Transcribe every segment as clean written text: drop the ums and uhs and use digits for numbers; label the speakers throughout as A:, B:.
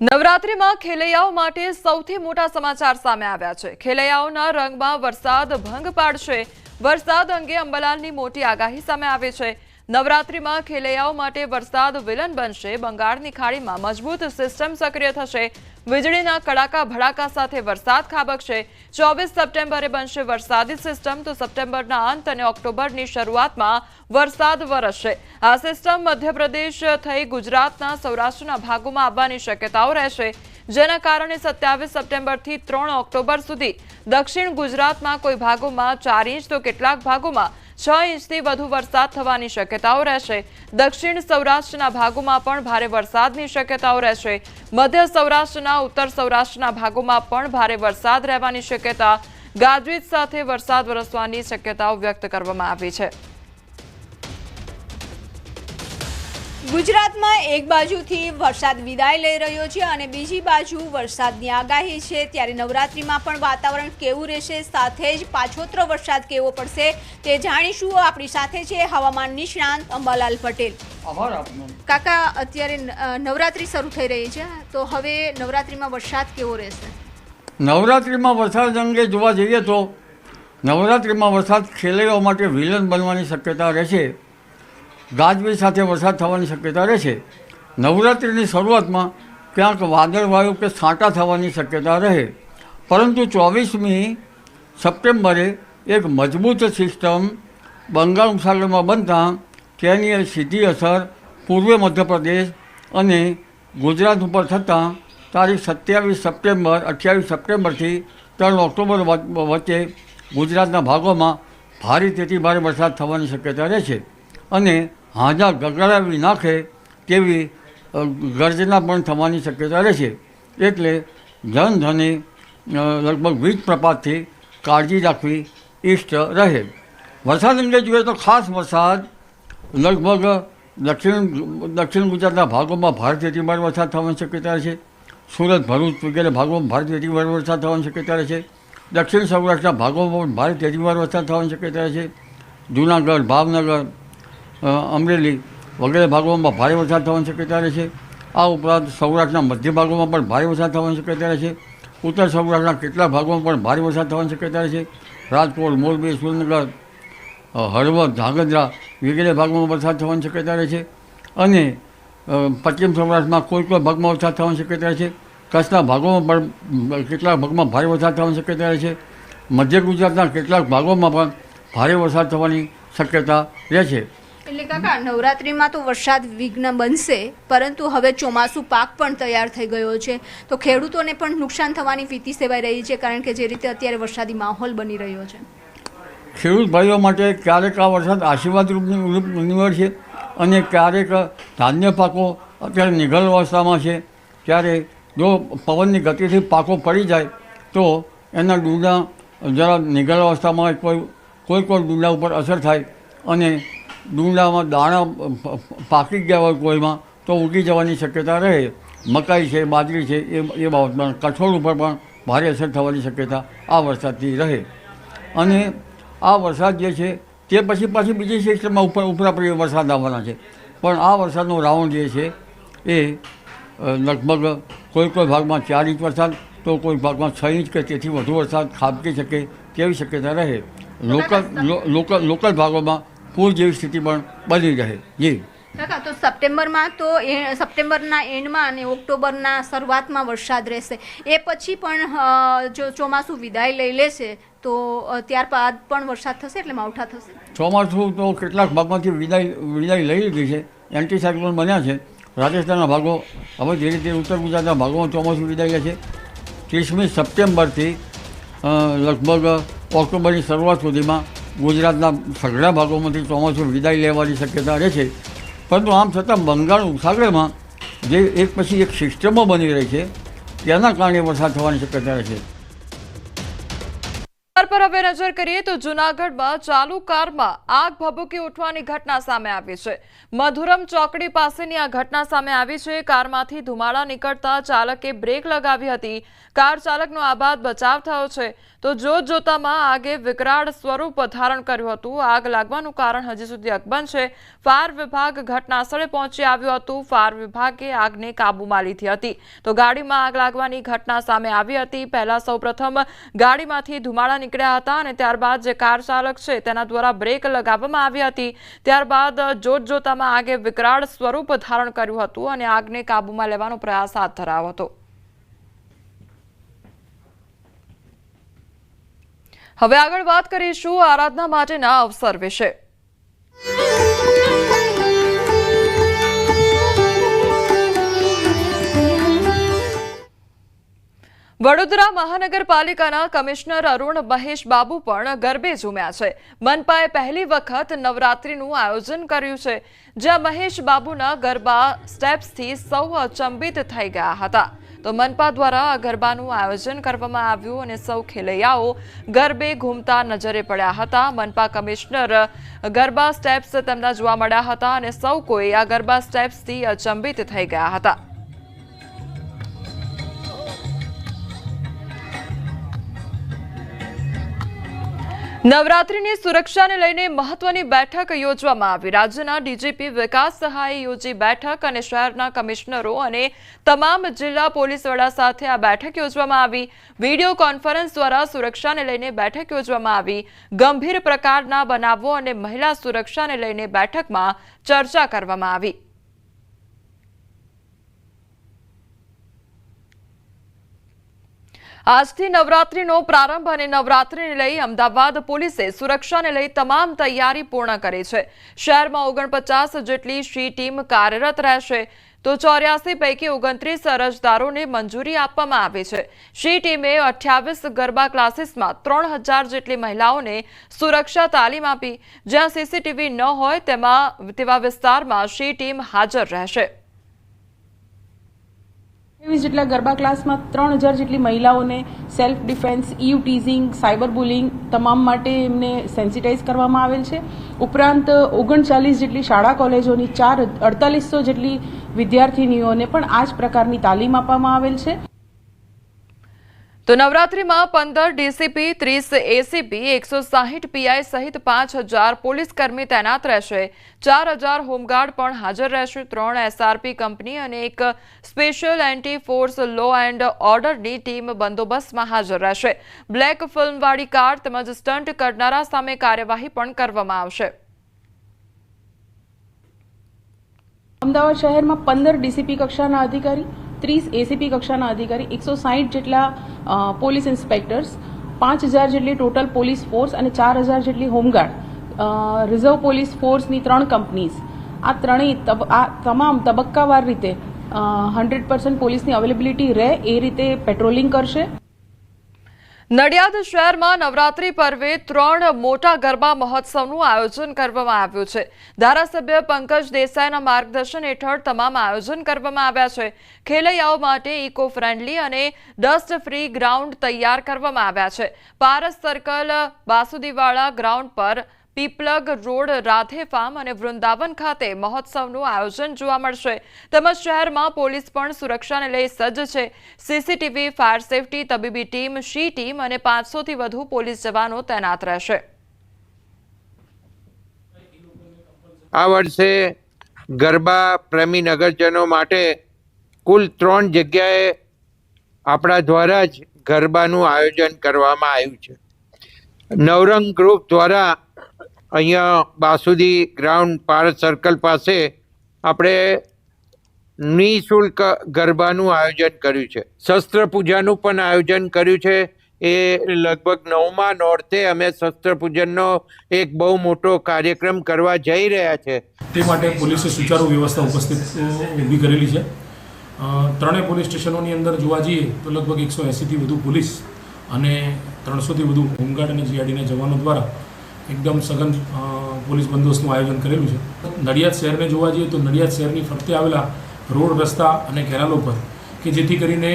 A: નવરાત્રિમાં ખેલૈયાઓ માટે સૌથી મોટા સમાચાર સામે આવ્યા છે। ખેલૈયાઓના રંગમાં વરસાદ ભંગ પાડશે। વરસાદ અંગે અંબાલાલની મોટી આગાહી સામે આવી છે। નવરાત્રિમાં ખેલૈયાઓ માટે વરસાદ વિલન બનશે। બંગાળની ખાડીમાં મજબૂત સિસ્ટમ સક્રિય થશે। વીજળીના કડાકા ભડાકા સાથે વરસાદ ખાબકશે। 24 સપ્ટેમ્બરે બનશે વરસાદી સિસ્ટમ તો સપ્ટેમ્બરના અંત અને ઓક્ટોબરની શરૂઆતમાં વરસાદ વરસશે। આ સિસ્ટમ મધ્યપ્રદેશ થઈ ગુજરાતના સૌરાષ્ટ્રના ભાગોમાં આવવાની શક્યતાઓ રહેશે, જેના કારણે 27 સપ્ટેમ્બરથી 3 ઓક્ટોબર સુધી દક્ષિણ ગુજરાતમાં કોઈ ભાગોમાં 4 ઇંચ તો કેટલાક ભાગોમાં 6 ઇંચથી વધુ વરસાદ થવાની શક્યતાઓ રહેશે। દક્ષિણ સૌરાષ્ટ્રના ભાગોમાં પણ ભારે વરસાદની શક્યતાઓ રહેશે। મધ્ય સૌરાષ્ટ્રના ઉત્તર સૌરાષ્ટ્રના ભાગોમાં પણ ભારે વરસાદ રહેવાની શક્યતા, ગાજવીજ સાથે વરસાદ વરસવાની શક્યતાઓ વ્યક્ત કરવામાં આવી છે।
B: ગુજરાતમાં એક બાજુથી વરસાદ વિદાય લઈ રહ્યો છે અને બીજી બાજુ વરસાદની આગાહી છે, ત્યારે નવરાત્રિમાં પણ વાતાવરણ કેવું રહેશે, સાથે જ પાછોતરો વરસાદ કેવો પડશે તે જાણીશું। આપણી સાથે છે હવામાન નિષ્ણાંત અંબાલાલ પટેલ। કાકા, અત્યારે નવરાત્રિ શરૂ થઈ રહી છે, તો હવે નવરાત્રિમાં વરસાદ કેવો રહેશે?
C: નવરાત્રિમાં વરસાદ અંગે જોવા જઈએ તો નવરાત્રિમાં વરસાદ ખેલૈયાઓ માટે વિલન બનવાની શક્યતા રહેશે। ગાજવીજ સાથે વરસાદ થવાની શક્યતા રહેશે। નવરાત્રિની શરૂઆતમાં ક્યાંક વાદળવાયુ કે છાંટા થવાની શક્યતા રહે, પરંતુ 24મી સપ્ટેમ્બરે એક મજબૂત સિસ્ટમ બંગાળ ઉપસાગરમાં બનતા તેની સીધી અસર પૂર્વ મધ્યપ્રદેશ અને ગુજરાત ઉપર થતાં તારીખ 27 સપ્ટેમ્બર 28 સપ્ટેમ્બરથી 3 ઓક્ટોબર વચ્ચે ગુજરાતના ભાગોમાં ભારેથી ભારે વરસાદ થવાની શક્યતા રહેશે અને હાજા ગગડાવી નાખે તેવી ગર્જના પણ થવાની શક્યતા રહેશે। એટલે જનધને લગભગ વીજ પ્રપાતથી કાળજી રાખવી ઇષ્ટ રહે। વરસાદ અંગે જોઈએ તો ખાસ વરસાદ લગભગ દક્ષિણ ગુજરાતના ભાગોમાં ભારેથી ભારે વરસાદ થવાની શક્યતા રહેશે। સુરત, ભરૂચ વગેરે ભાગોમાં ભારેથી ભારે વરસાદ થવાની શક્યતા રહેશે। દક્ષિણ સૌરાષ્ટ્રના ભાગોમાં પણ ભારેથી ભારે વરસાદ થવાની શક્યતા રહેશે। જૂનાગઢ, ભાવનગર, અમરેલી વગેરે ભાગોમાં ભારે વરસાદ થવાની શક્યતા રહેશે। આ ઉપરાંત સૌરાષ્ટ્રના મધ્ય ભાગોમાં પણ ભારે વરસાદ થવાની શક્યતા રહેશે। ઉત્તર સૌરાષ્ટ્રના કેટલાક ભાગોમાં પણ ભારે વરસાદ થવાની શક્યતા રહેશે। રાજકોટ, મોરબી, સુરેન્દ્રનગર, હળવદ, ધ્રાંગધ્રા વગેરે ભાગોમાં વરસાદ થવાની શક્યતા રહેશે અને પશ્ચિમ સૌરાષ્ટ્રમાં કોઈ ભાગમાં વરસાદ થવાની શક્યતા રહેશે। કચ્છના ભાગોમાં પણ કેટલાક ભાગમાં ભારે વરસાદ થવાની શક્યતા રહેશે। મધ્ય ગુજરાતના કેટલાક ભાગોમાં પણ ભારે વરસાદ થવાની શક્યતા રહેશે।
B: એટલે કાકા, નવરાત્રિમાં તો વરસાદ વિઘ્ન બનશે, પરંતુ હવે ચોમાસું પાક પણ તૈયાર થઈ ગયો છે, તો ખેડૂતોને પણ નુકસાન થવાની ભીતિ સેવાઈ રહી છે, કારણ કે જે રીતે અત્યારે વરસાદી માહોલ બની રહ્યો છે।
C: ખેડૂત ભાઈઓ માટે ક્યારેક આ વરસાદ આશીર્વાદરૂપ નીવડશે અને ક્યારેક ધાન્ય પાકો અત્યારે નિઘલ અવસ્થામાં છે, ત્યારે જો પવનની ગતિથી પાકો પડી જાય તો એના ડૂંડા જરા નિઘલ અવસ્થામાં કોઈ ડૂંડા ઉપર અસર થાય અને ડુંડામાં દાણા પાકી ગયા હોય કોઈમાં તો ઉગી જવાની શક્યતા રહે। મકાઈ છે, બાજરી છે, એ બાબતમાં કઠોળ ઉપર પણ ભારે અસર થવાની શક્યતા આ વરસાદથી રહે। અને આ વરસાદ જે છે તે પાછી બીજી સિસ્ટમમાં ઉપરાપરી વરસાદ આવવાના છે, પણ આ વરસાદનો રાઉન્ડ જે છે એ લગભગ કોઈ ભાગમાં 4 ઇંચ વરસાદ તો કોઈ ભાગમાં 6 ઇંચ કે તેથી વધુ વરસાદ ખાબકી શકે તેવી શક્યતા રહે। લોકલ ભાગોમાં પૂર જેવી સ્થિતિ પણ બની રહે। જી
B: કાકા, તો સપ્ટેમ્બરના એન્ડમાં અને ઓક્ટોબરના શરૂઆતમાં વરસાદ રહેશે, એ પછી પણ જો ચોમાસું વિદાય લઈ લેશે તો ત્યારબાદ પણ વરસાદ થશે, એટલે માવઠા થશે?
C: ચોમાસું તો કેટલાક ભાગમાંથી વિદાય લઈ લીધી છે। એન્ટી સાયક્લોન બન્યા છે રાજસ્થાનના ભાગો, હવે ધીરે ધીરે ઉત્તર ગુજરાતના ભાગોમાં ચોમાસું વિદાય લે છે। 30મી સપ્ટેમ્બરથી લગભગ ઓક્ટોબરની શરૂઆત સુધીમાં ગુજરાતના સઘળા ભાગોમાંથી ચોમાસું વિદાય લેવાની શક્યતા રહેશે, પરંતુ આમ છતાં બંગાળ ઉપસાગરમાં જે એક પછી એક સિસ્ટમો બની રહી છે તેના કારણે વરસાદ થવાની શક્યતા રહેશે।
A: પર હવે નજર કરીએ તો જૂનાગઢમાં ચાલુ કારમાં આગ ભભૂકી ઉઠવાની ઘટના સામે આવી છે। મધુરમ ચોકડી પાસેની આ ઘટના સામે આવી છે। કારમાંથી ધુમાડા નીકળતા ચાલકે બ્રેક લગાવી હતી। કાર ચાલકનો આબાદ બચાવ થયો છે તો જોતજોતામાં આગે વિકરાળ સ્વરૂપ ધારણ કર્યું હતું। આગ લાગવાનું કારણ હજી સુધી અકબંધ છે। ફાયર વિભાગ ઘટનાસ્થળે પહોંચી આવ્યું હતું। ફાયર વિભાગે આગને કાબૂમાં લીધી હતી તો ગાડીમાં આગ લાગવાની ઘટના સામે આવી હતી। પહેલા સૌપ્રથમ ગાડીમાંથી ધુમાડા નીકળ્યા હતા અને ત્યારબાદ જે કાર ચાલક છે તેના દ્વારા બ્રેક લગાવવામાં આવી હતી। ત્યારબાદ જોતજોતામાં આગે વિકરાળ સ્વરૂપ ધારણ કર્યું હતું અને આગને કાબૂમાં લેવાનો પ્રયાસ હાથ ધરાયો હતો। હવે આગળ વાત કરીશું આરાધના માટેના અવસર વિશે। વડોદરા મહાનગરપાલિકાના કમિશનર અરુણ મહેશ બાબુ પણ ગરબે ઝૂમ્યા છે। મનપાએ પહેલી વખત નવરાત્રીનું આયોજન કર્યું છે જ્યાં મહેશ બાબુના ગરબા સ્ટેપ્સથી સૌ અચંબિત થઈ ગયા હતા તો મનપા દ્વારા આ ગરબાનું આયોજન કરવામાં આવ્યું અને સૌ ખેલૈયાઓ ગરબે ઘૂમતા નજરે પડ્યા હતા। મનપા કમિશનર ગરબા સ્ટેપ્સ તેમના જોવા મળ્યા હતા અને સૌ કોઈ આ ગરબા સ્ટેપ્સથી અચંબિત થઈ ગયા હતા। નવરાત્રીની સુરક્ષાને લઈને મહત્વની બેઠક યોજવામાં આવી। રાજ્યના ડીજીપી વિકાસ સહાયે યોજી બેઠક અને શહેરના કમિશનરો અને તમામ જિલ્લા પોલીસ વડા સાથે આ બેઠક યોજવામાં આવી। વિડીયો કોન્ફરન્સ દ્વારા સુરક્ષાને લઈને બેઠક યોજવામાં આવી। ગંભીર પ્રકારના બનાવો અને મહિલા સુરક્ષાને લઈને બેઠકમાં ચર્ચા કરવામાં આવી। આજથી નવરાત્રીનો પ્રારંભ અને નવરાત્રીને લઈ અમદાવાદ પોલીસે સુરક્ષાને લઈ તમામ તૈયારી પૂર્ણ કરી છે। શહેરમાં 49 જેટલી શી ટીમ કાર્યરત રહેશે તો 84 પૈકી 29 અરજદારોને મંજૂરી આપવામાં આવી છે। શી ટીમે 28 ગરબા ક્લાસીસમાં 3000 જેટલી મહિલાઓને સુરક્ષા તાલીમ આપી। જ્યાં સીસીટીવી ન હોય તેવા વિસ્તારમાં શી ટીમ હાજર રહેશે।
D: જેટલા ગરબા ક્લાસમાં 3000 જેટલી મહિલાઓને self defence, eve teasing, cyber bullying તમામ માટે એમને સેન્સિટાઇઝ કરવામાં આવેલ છે। ઉપરાંત 39 જેટલી શાળા કોલેજોની 4800 જેટલી વિદ્યાર્થીનીઓને પણ આ જ પ્રકારની તાલીમ આપવામાં આવેલ છે।
A: તો નવરાત્રીમાં 15 ડીસીપી, 30 એસીપી, 160 પીઆઈ સહિત 5000 પોલીસ કર્મી તૈનાત રહેશે। 4000 હોમગાર્ડ પણ હાજર રહેશે। 3 એસઆરપી કંપની અને એક special anti force law and ઓર્ડરની ટીમ બંદોબસ્તમાં હાજર રહેશે। બ્લેક ફિલ્મવાળી કાર તેમજ સ્ટન્ટ કરનારા સામે કાર્યવાહી પણ કરવામાં આવશે।
D: અમદાવાદ શહેરમાં 15 ડીસીપી કક્ષાના અધિકારી, 30 એસીપી કક્ષાના અધિકારી, 160 જેટલા પોલીસ ઇન્સ્પેક્ટર્સ, 5000 જેટલી ટોટલ પોલીસ ફોર્સ અને 4000 જેટલી હોમગાર્ડ, રિઝર્વ પોલીસ ફોર્સની 3 કંપનીઝ આ તમામ તબક્કાવાર રીતે 100% પોલીસની અવેલેબિલિટી રહે એ રીતે પેટ્રોલિંગ કરશે।
A: નડિયાદ શહેરમાં નવરાત્રી પર્વે 3 મોટા ગરબા મહોત્સવનું આયોજન કરવામાં આવ્યું છે। ધારાસભ્ય પંકજ દેસાઈના માર્ગદર્શન હેઠળ તમામ આયોજન કરવામાં આવ્યા છે। ખેલૈયાઓ માટે ઇકો ફ્રેન્ડલી અને ડસ્ટ ફ્રી ગ્રાઉન્ડ તૈયાર કરવામાં આવ્યા છે। પારસ સર્કલ, બાસુદીવાળા ગ્રાઉન્ડ પર, પીપલગ રોડ, રાધે ફાર્મ અને વૃંદાવન ખાતે મહોત્સવનું આયોજન જોવા મળશે। તેમજ શહેરમાં પોલીસ પણ સુરક્ષાને લઈ સજ્જ છે। સીસીટીવી, ફાયર સેફટી, તબીબી ટીમ, શી ટીમ અને 500થી વધુ પોલીસ જવાનો તૈનાત રહેશે।
E: આ વર્ષે ગરબા પ્રેમી નગરજનો માટે કુલ 3 જગ્યાએ આપણા દ્વારા જ ગરબાનું આયોજન કરવામાં આવ્યું છે। નવરંગ ગ્રુપ દ્વારા અહીંયા બાસુદી ગ્રાઉન્ડ, પારસ સર્કલ પાસે આપણે નિઃશુલ્ક ગરબાનું આયોજન કર્યું છે। શસ્ત્ર પૂજાનું પણ આયોજન કર્યું છે। એ લગભગ 9મા નોરતે અમે શસ્ત્ર પૂજનનો એક બહુ મોટો કાર્યક્રમ કરવા જઈ રહ્યા છે।
F: તે માટે પોલીસે સુચારુ વ્યવસ્થા ઊભી કરેલી છે। 3 પોલીસ સ્ટેશનોની અંદર જોવા જઈએ તો લગભગ 180થી વધુ પોલીસ અને 300થી વધુ હોમગાર્ડ અને જીઆરડીના જવાનો દ્વારા એકદમ સઘન પોલીસ બંદોબસ્તનું આયોજન કરેલું છે। નડિયાદ શહેરને જોવા જઈએ તો નડિયાદ શહેરની ફરતે આવેલા રોડ, રસ્તા અને કેનાલો પર કે જેથી કરીને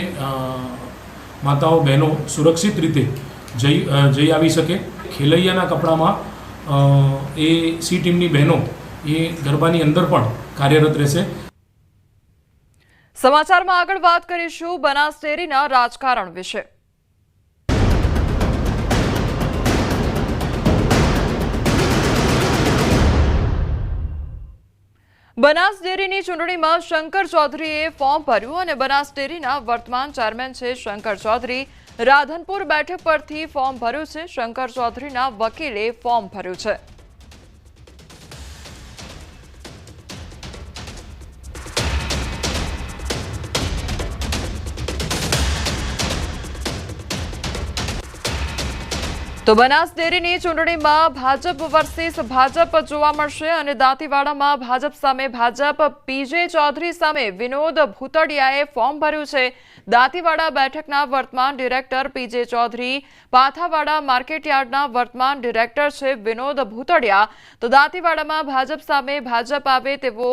F: માતાઓ, બહેનો સુરક્ષિત રીતે જઈ આવી શકે. ખેલૈયાના કપડામાં એ સી ટીમની બહેનો એ ગરબાની અંદર પણ કાર્યરત રહેશે.
A: સમાચારમાં આગળ વાત કરીશું બનાસ ડેરીના રાજકારણ વિશે. બનાસ ડેરીની ચૂંટણીમાં શંકર ચૌધરીએ ફોર્મ ભર્યું અને બનાસ ડેરીના વર્તમાન ચેરમેન છે શંકર ચૌધરી. રાધનપુર બેઠક પરથી ફોર્મ ભર્યું છે. શંકર ચૌધરીના વકીલે ફોર્મ ભર્યું છે. તો બનાસ ડેરીની ચૂંટણીમાં ભાજપ વર્સિસ ભાજપ જોવા મળશે અને દાંતીવાડામાં ભાજપ સામે ભાજપ. પીજે ચૌધરી સામે વિનોદ ભૂતડિયાએ ફોર્મ ભર્યું છે. દાંતીવાડા બેઠકના વર્તમાન ડિરેક્ટર પીજે ચૌધરી, પાથાવાડા માર્કેટયાર્ડના વર્તમાન ડિરેક્ટર છે વિનોદ ભૂતડિયા. તો દાંતીવાડામાં ભાજપ સામે ભાજપ આવે તેવો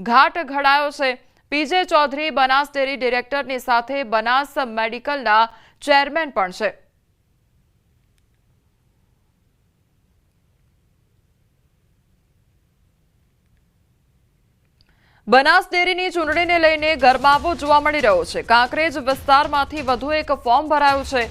A: ઘાટ ઘડાયો છે. પીજે ચૌધરી બનાસ ડેરી ડિરેક્ટરની સાથે બનાસ મેડિકલના ચેરમેન પણ છે. બનાસ ડેરીની ચૂંટણીને લઈને ગરમાવો જોવા મળી રહ્યો છે. કાંકરેજ વિસ્તારમાંથી વધુ એક ફોર્મ ભરાયું છે.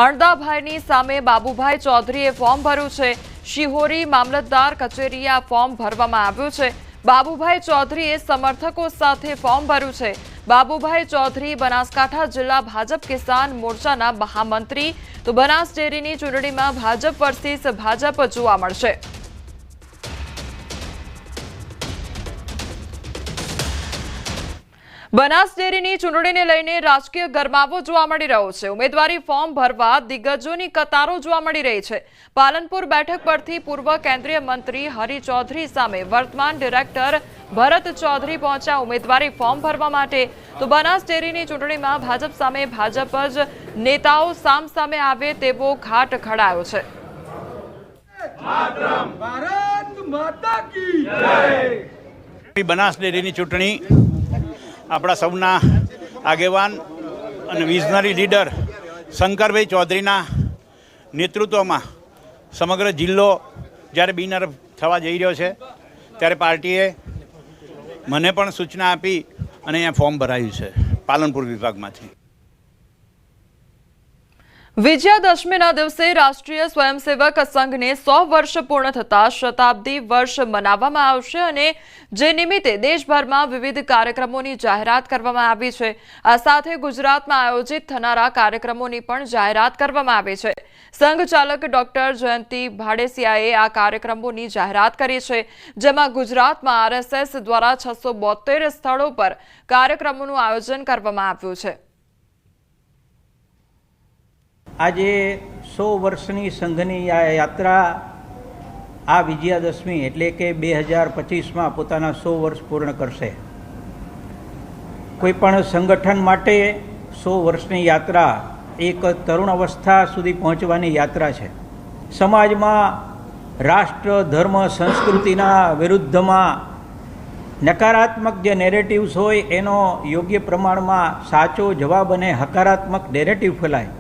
A: અણદાભાઈની સામે બાબુભાઈ ચૌધરીએ ફોર્મ ભર્યું છે. શિહોરી મામલતદાર કચેરીએ આ ફોર્મ ભરવામાં આવ્યું છે. બાબુભાઈ ચૌધરીએ સમર્થકો સાથે ફોર્મ ભર્યું છે. બાબુભાઈ ચૌધરી બનાસકાંઠા જિલ્લા ભાજપ કિસાન મોરચાના મહામંત્રી. તો બનાસ ડેરીની ચૂંટણીમાં ભાજપ વર્સિસ ભાજપ જોવા મળશે. બનાસ ડેરીની ચૂંટણીને લઈને રાજકીય ગરમાવો જોવા મળી રહ્યો છે. ઉમેદવારી ફોર્મ ભરવા દિગ્ગજોની કતારો જોવા મળી રહી છે. પાલનપુર બેઠક પરથી પૂર્વ કેન્દ્રીય મંત્રી હરિ ચૌધરી સામે વર્તમાન ડિરેક્ટર ભરત ચૌધરી પહોંચ્યા ઉમેદવારી ફોર્મ ભરવા માટે. તો બનાસ ડેરીની ચૂંટણીમાં ભાજપ સામે ભાજપ જ નેતાઓ સામસામે આવે તેવો ઘાટ ઘડાયો છે.
G: બનાસ ડેરીની ચૂંટણી આપણા સૌના આગેવાન અને વિઝનરી લીડર શંકરભાઈ ચૌધરીના નેતૃત્વમાં સમગ્ર જિલ્લો જ્યારે બિનહરીફ થવા જઈ રહ્યો છે ત્યારે પાર્ટીએ મને પણ સૂચના આપી અને અહીંયા ફોર્મ ભરાયું છે પાલનપુર વિભાગમાંથી.
A: વિજયાદશમીના દિવસે રાષ્ટ્રીય સ્વયંસેવક સંઘને 100 વર્ષ પૂર્ણ થતા શતાબ્દી વર્ષ મનાવવામાં આવશે અને જે નિમિત્તે દેશભરમાં વિવિધ કાર્યક્રમોની જાહેરાત કરવામાં આવી છે. આ સાથે ગુજરાતમાં આયોજિત થનારા કાર્યક્રમોની પણ જાહેરાત કરવામાં આવી છે. સંઘ ચાલક ડોક્ટર જયંતિ ભાડેસિયાએ આ કાર્યક્રમોની જાહેરાત કરી છે, જેમાં ગુજરાતમાં આરએસએસ દ્વારા 672 સ્થળો પર કાર્યક્રમોનું આયોજન કરવામાં આવ્યું છે.
H: આજે 100 વર્ષની સંઘની આ યાત્રા આ વિજયાદશમી એટલે કે 2025માં પોતાના 100 વર્ષ પૂર્ણ કરશે. કોઈ પણ સંગઠન માટે 100 વર્ષની યાત્રા એક તરુણ અવસ્થા સુધી પહોંચવાની યાત્રા છે. સમાજમાં રાષ્ટ્ર, ધર્મ, સંસ્કૃતિના વિરુદ્ધમાં નકારાત્મક જે નેરેટિવ્સ હોય એનો યોગ્ય પ્રમાણમાં સાચો જવાબ અને હકારાત્મક નેરેટિવ ફેલાય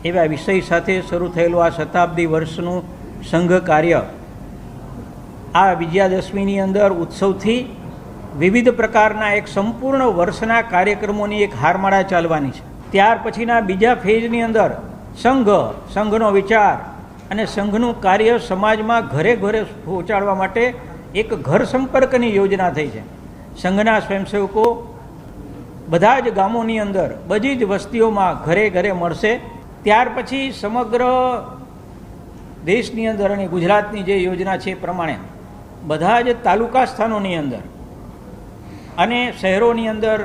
H: એવા વિષય સાથે શરૂ થયેલું આ શતાબ્દી વર્ષનું સંઘ કાર્ય આ વિજયાદશમીની અંદર ઉત્સવથી વિવિધ પ્રકારના એક સંપૂર્ણ વર્ષના કાર્યક્રમોની એક હારમાળા ચાલવાની છે. ત્યાર પછીના બીજા ફેઝની અંદર સંઘનો વિચાર અને સંઘનું કાર્ય સમાજમાં ઘરે ઘરે પહોંચાડવા માટે એક ઘર સંપર્કની યોજના થઈ છે. સંઘના સ્વયંસેવકો બધા જ ગામોની અંદર બધી જ વસ્તીઓમાં ઘરે ઘરે મળશે. ત્યાર પછી સમગ્ર દેશની અંદર અને ગુજરાતની જે યોજના છે એ પ્રમાણે બધા જ તાલુકા સ્થાનોની અંદર અને શહેરોની અંદર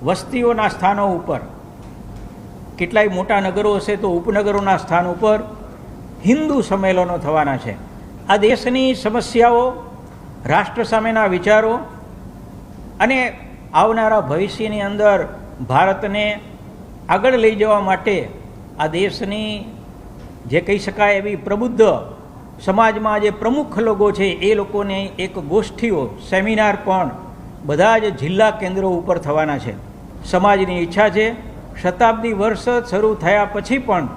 H: વસ્તીઓના સ્થાનો ઉપર, કેટલાય મોટા નગરો હશે તો ઉપનગરોના સ્થાન ઉપર હિન્દુ સંમેલનો થવાના છે. આ દેશની સમસ્યાઓ, રાષ્ટ્ર સામેના વિચારો અને આવનારા ભવિષ્યની અંદર ભારતને આગળ લઈ જવા માટે આ દેશની જે કહી શકાય એવી પ્રબુદ્ધ સમાજમાં જે પ્રમુખ લોકો છે એ લોકોને એક ગોષ્ઠીઓ, સેમિનાર પણ બધા જ જિલ્લા કેન્દ્રો ઉપર થવાના છે. સમાજની ઈચ્છા છે શતાબ્દી વર્ષ શરૂ થયા પછી પણ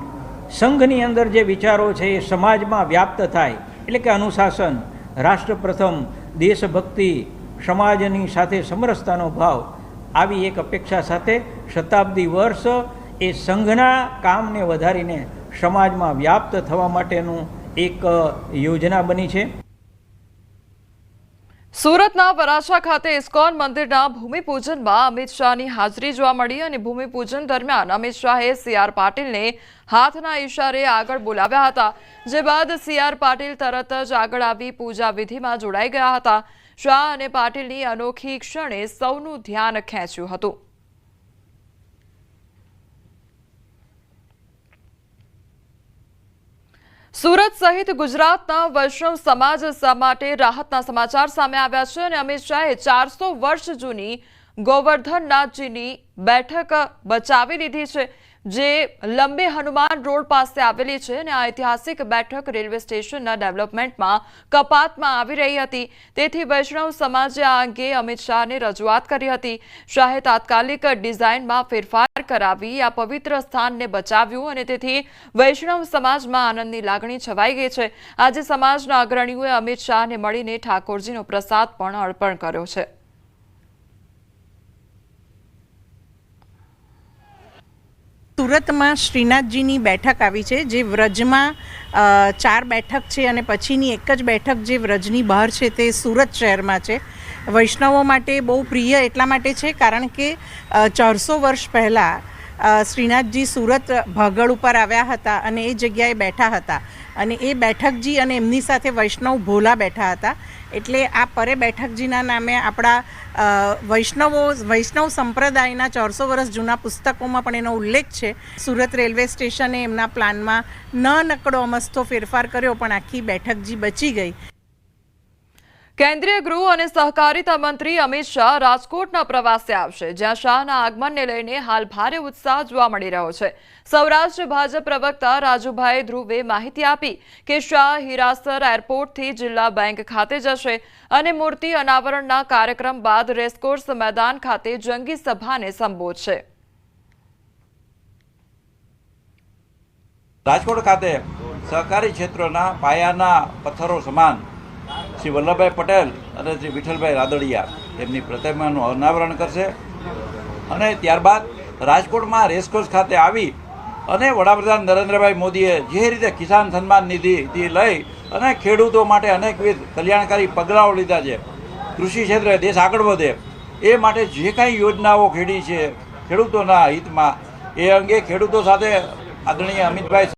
H: સંઘની અંદર જે વિચારો છે એ સમાજમાં વ્યાપ્ત થાય, એટલે કે અનુશાસન, રાષ્ટ્ર પ્રથમ, દેશભક્તિ, સમાજની સાથે સમરસતાનો ભાવ, આવી એક અપેક્ષા સાથે શતાબ્દી વર્ષ એ સંઘના કામને વધારીને સમાજમાં વ્યાપ્ત થવા માટેનું એક યોજના બની છે.
A: સુરતના વરાછા ખાતે ઇસ્કોન મંદિરના ભૂમિપૂજનમાં અમિત શાહની હાજરી જોવા મળી અને ભૂમિપૂજન દરમિયાન અમિત શાહે CR પાટીલને હાથના ઇશારે આગળ બોલાવ્યા હતા, જે બાદ CR પાટીલ તરત જ આગળ આવી પૂજા વિધિમાં જોડાઈ ગયા હતા. શાહ અને પાટીલની અનોખી ક્ષણે સૌનું ધ્યાન ખેંચ્યું હતું. સુરત સહિત ગુજરાતના વૈષ્ણવ સમાજ માટે રાહતના સમાચાર સામે આવ્યા છે અને અમિત શાહે 400 વર્ષ જૂની ગોવર્ધનનાથજીની બેઠક બચાવી લીધી છે, જે લંબે હનુમાન રોડ પાસે આવેલી છે અને આ ઐતિહાસિક બેઠક રેલવે સ્ટેશનના ડેવલપમેન્ટમાં કપાતમાં આવી રહી હતી. તેથી વૈષ્ણવ સમાજે આ અંગે અમિત શાહને રજૂઆત કરી હતી. શાહે તાત્કાલિક ડિઝાઇનમાં ફેરફાર કરાવી આ પવિત્ર સ્થાનને બચાવ્યું અને તેથી વૈષ્ણવ સમાજમાં આનંદની લાગણી છવાઈ ગઈ છે. આજે સમાજના અગ્રણીઓએ અમિત શાહને મળીને ઠાકોરજીનો પ્રસાદ પણ અર્પણ કર્યો છે.
I: સુરતમાં શ્રીનાથજીની બેઠક આવી છે, જે વ્રજમાં 4 બેઠક છે અને પછીની એક જ બેઠક જે વ્રજની બહાર છે તે સુરત શહેરમાં છે. વૈષ્ણવો માટે બહુ પ્રિય એટલા માટે છે કારણ કે 400 વર્ષ પહેલાં શ્રીનાથજી સુરત ભાગળ ઉપર આવ્યા હતા અને એ જગ્યાએ બેઠા હતા અને એ બેઠકજી અને એમની સાથે વૈષ્ણવ ભોલા બેઠા હતા. એટલે આ પરે બેઠકજીના નામે આપણા વૈષ્ણવ સંપ્રદાયના 400 વર્ષ જૂના પુસ્તકોમાં પણ એનો ઉલ્લેખ છે. સુરત રેલવે સ્ટેશને એમના પ્લાનમાં નકડો અમસ્તો ફેરફાર કર્યો પણ આખી બેઠકજી બચી ગઈ.
A: કેન્દ્રીય ગૃહ અને સહકારિતા મંત્રી અમિત શાહ રાજકોટના પ્રવાસે આવશે, જ્યાં શાહના આગમનને લઈને હાલ ભારે ઉત્સાહ જોવા મળી રહ્યો છે. સૌરાષ્ટ્ર ભાજપ પ્રવક્તા રાજુભાઈ ધ્રુવે માહિતી આપી કે શાહ હીરાસર એરપોર્ટથી જિલ્લા બેંક ખાતે જશે અને મૂર્તિ અનાવરણના કાર્યક્રમ બાદ રેસકોર્સ મેદાન ખાતે જંગી સભાને સંબોધશે.
J: રાજકોટ ખાતે સહકારી ક્ષેત્રના પાયાના પથ્થરો સમાન શ્રી વલ્લભભાઈ પટેલ અને શ્રી વિઠ્ઠલભાઈ રાદડિયા એમની પ્રતિમાનું અનાવરણ કરશે અને ત્યારબાદ રાજકોટમાં રેસકોર્સ ખાતે આવી અને વડાપ્રધાન નરેન્દ્રભાઈ મોદીએ જે રીતે કિસાન સન્માન નિધિથી લઈ અને ખેડૂતો માટે અનેકવિધ કલ્યાણકારી પગલાઓ લીધા છે, કૃષિ ક્ષેત્રે દેશ આગળ વધે એ માટે જે કાંઈ યોજનાઓ ખેડી છે ખેડૂતોના હિતમાં, એ અંગે ખેડૂતો સાથે આદરણીય અમિતભાઈ